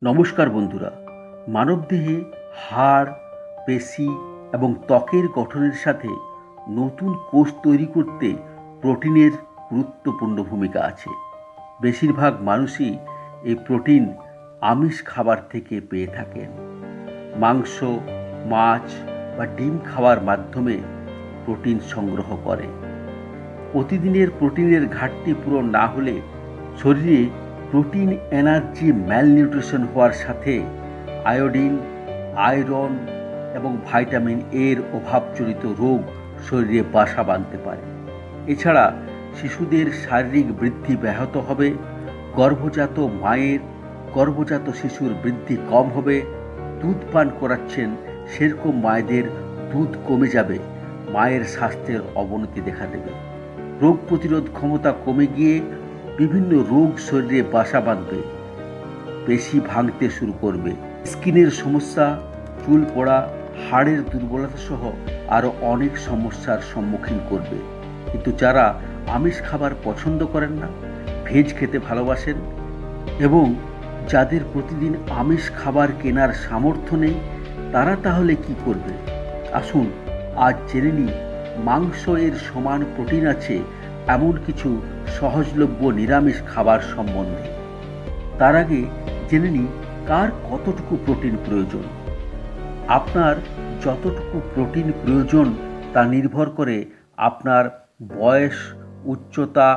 নমস্কার বন্ধুরা। মানবদেহে হাড়, পেশি এবং ত্বকের গঠনের সাথে নতুন কোষ তৈরি করতে প্রোটিনের গুরুত্বপূর্ণ ভূমিকা আছে। বেশিরভাগ মানুষই এই প্রোটিন আমিষ খাবার থেকে পেয়ে থাকেন। মাংস, মাছ বা ডিম খাওয়ার মাধ্যমে প্রোটিন সংগ্রহ করে। প্রতিদিনের প্রোটিনের ঘাটতি পূরণ না হলে শরীরে প্রোটিন এনার্জি ম্যালনিউট্রিশন হওয়ার সাথে আয়োডিন, আয়রন এবং ভিটামিন এর অভাবজনিত রোগ শরীরে বাসা বাঁধতে পারে। এছাড়া শিশুদের শারীরিক বৃদ্ধি ব্যাহত হবে, গর্ভজাত শিশুর বৃদ্ধি কম হবে, দুধ পান করাচ্ছেন সেরকম মায়েদের দুধ কমে যাবে, মায়ের স্বাস্থ্যের অবনতি দেখা দেবে, রোগ প্রতিরোধ ক্ষমতা কমে গিয়ে বিভিন্ন রোগ শরীরে বাসা বাঁধবে, পেশি ভাঙতে শুরু করবে, স্কিনের সমস্যা, চুল পড়া, হাড়ের দুর্বলতা সহ আরও অনেক সমস্যার সম্মুখীন করবে। কিন্তু যারা আমিষ খাবার পছন্দ করেন না, ভেজ খেতে ভালোবাসেন এবং যাদের প্রতিদিন আমিষ খাবার কেনার সামর্থ্য নেই, তারা তাহলে কি করবে? আসুন আজ জেনে নিই মাংস এর সমান প্রোটিন আছে এমন কিছু সহজলভ্য নিরামিষ খাবার সম্বন্ধে। তার আগে জেনে নিই কার কতটুকু প্রোটিন প্রয়োজন। আপনার যতটুকু প্রোটিন প্রয়োজন তা নির্ভর করে আপনার বয়স, উচ্চতা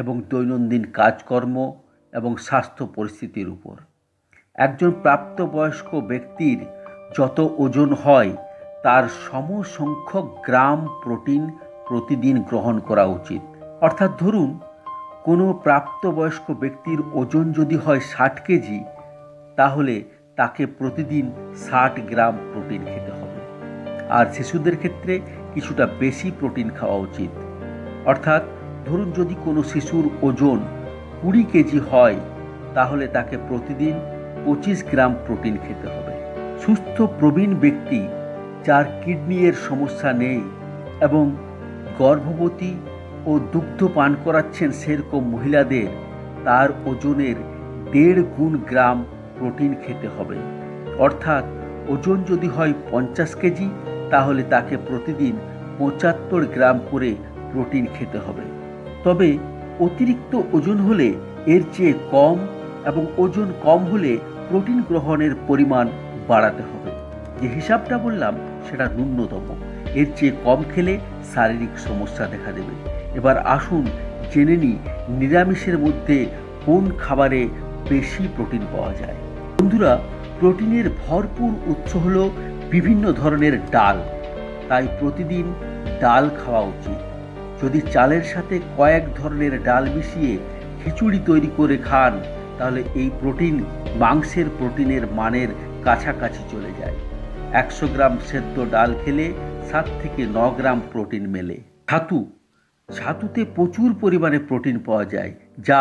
এবং দৈনন্দিন কাজকর্ম এবং স্বাস্থ্য পরিস্থিতির উপর। একজন প্রাপ্তবয়স্ক ব্যক্তির যত ওজন হয় তার সমসংখ্যক গ্রাম প্রোটিন প্রতিদিন গ্রহণ করা উচিত। অর্থাৎ ধরুন কোনো প্রাপ্তবয়স্ক ব্যক্তির ওজন যদি হয় 60 কেজি, তাহলে তাকে প্রতিদিন 60 গ্রাম প্রোটিন খেতে হবে। আর শিশুদের ক্ষেত্রে কিছুটা বেশি প্রোটিন খাওয়া উচিত। অর্থাৎ ধরুন যদি কোনো শিশুর ওজন 20 কেজি হয়, তাহলে তাকে প্রতিদিন 25 গ্রাম প্রোটিন খেতে হবে। সুস্থ প্রবীণ ব্যক্তি যার কিডনির সমস্যা নেই এবং গর্ভবতী ও দুগ্ধ পান করাচ্ছেন সেরকম মহিলাদের তার ওজনের 1.5 গুণ গ্রাম প্রোটিন খেতে হবে। অর্থাৎ ওজন যদি হয় 50 কেজি, তাহলে তাকে প্রতিদিন 75 গ্রাম করে প্রোটিন খেতে হবে। তবে অতিরিক্ত ওজন হলে এর চেয়ে কম এবং ওজন কম হলে প্রোটিন গ্রহণের পরিমাণ বাড়াতে হবে। যে হিসাবটা বললাম সেটা ন্যূনতম, এর চেয়ে কম খেলে শারীরিক সমস্যা দেখা দেবে। এবার আসুন জেনে নিই নিরামিষের মধ্যে কোন খাবারে বেশি প্রোটিন পাওয়া যায়। বন্ধুরা, প্রোটিনের ভরপুর উৎস হলো বিভিন্ন ধরনের ডাল, তাই প্রতিদিন ডাল খাওয়া উচিত। যদি চালের সাথে কয়েক ধরনের ডাল মিশিয়ে খিচুড়ি তৈরি করে খান, তাহলে এই প্রোটিন মাংসের প্রোটিনের মানের কাছাকাছি চলে যায়। 100 গ্রাম সেদ্ধ ডাল খেলে 7 থেকে 9 গ্রাম প্রোটিন মেলে। ছাতুতে প্রচুর পরিমাণে প্রোটিন পাওয়া যায়, যা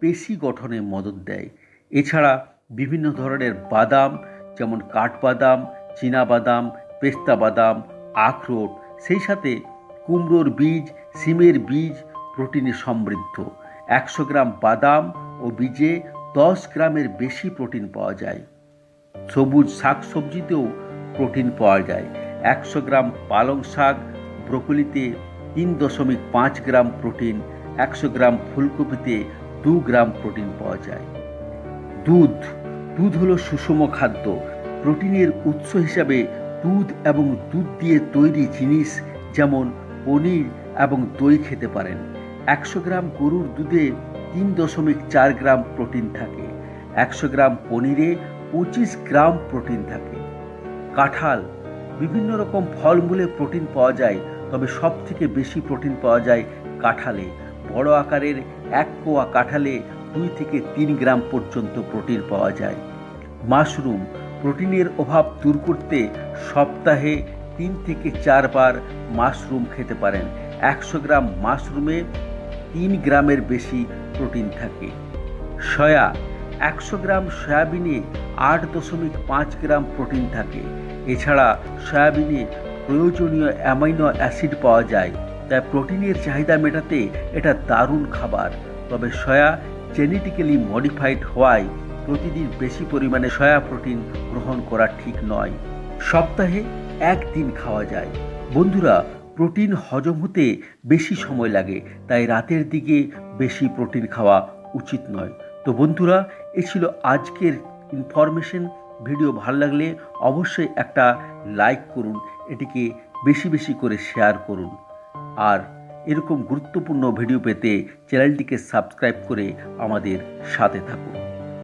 পেশি গঠনে মদত দেয়। এছাড়া বিভিন্ন ধরনের বাদাম, যেমন কাঠবাদাম, চীনাবাদাম, পেস্তা বাদাম, আখরোট, সেই সাথে কুমড়োর বীজ, সিমের বীজ প্রোটিনে সমৃদ্ধ। 100 গ্রাম বাদাম ও বীজে 10 গ্রামের বেশি প্রোটিন পাওয়া যায়। সবুজ শাকসবজিতেও প্রোটিন পাওয়া যায়। 100 গ্রাম পালং শাক, ব্রোকলিতে 3.5 গ্রাম প্রোটিন, 100 গ্রাম ফুলকপিতে 2 গ্রাম প্রোটিন পাওয়া যায়। দুধ হলো সুষম খাদ্য। প্রোটিনের উৎস হিসাবে দুধ এবং দুধ দিয়ে তৈরি জিনিস যেমন পনির এবং দই খেতে পারেন। 100 গ্রাম গরুর দুধে 3.4 গ্রাম প্রোটিন থাকে। 100 গ্রাম পনিরে 25 গ্রাম প্রোটিন থাকে। কাঁঠাল, বিভিন্ন রকম ফলমূলে প্রোটিন পাওয়া যায়, তবে সব থেকে বেশি প্রোটিন পাওয়া যায় কাঁঠালে। বড় আকারের 1 কোয়া কাঁঠালে 2 থেকে 3 গ্রাম পর্যন্ত প্রোটিন পাওয়া যায়। মাশরুম, প্রোটিনের অভাব দূর করতে সপ্তাহে 3 থেকে 4 বার মাশরুম খেতে পারেন। 100 গ্রাম মাশরুমে 3 গ্রামের বেশি প্রোটিন থাকে। সয়া, 100 গ্রাম সয়াবিনে 8.5 গ্রাম প্রোটিন থাকে। এছাড়া সয়াবিনে প্রয়োজনীয় অ্যামাইনো অ্যাসিড পাওয়া যায়, তাই প্রোটিনের চাহিদা মেটাতে এটা দারুণ খাবার। তবে সয়া জেনেটিক্যালি মডিফাইড হওয়ায় প্রতিদিন বেশি পরিমাণে সয়া প্রোটিন গ্রহণ করা ঠিক নয়। সপ্তাহে একদিন খাওয়া যায়। বন্ধুরা, প্রোটিন হজম হতে বেশি সময় লাগে, তাই রাতের দিকে বেশি প্রোটিন খাওয়া উচিত নয়। তো বন্ধুরা, এ ছিল আজকের ইনফরমেশন। ভিডিও ভালো লাগলে অবশ্যই একটা লাইক করুন, এটিকে বেশি বেশি করে শেয়ার করুন। আর এরকম গুরুত্বপূর্ণ ভিডিও পেতে চ্যানেলটিকে সাবস্ক্রাইব করে আমাদের সাথে থাকুন।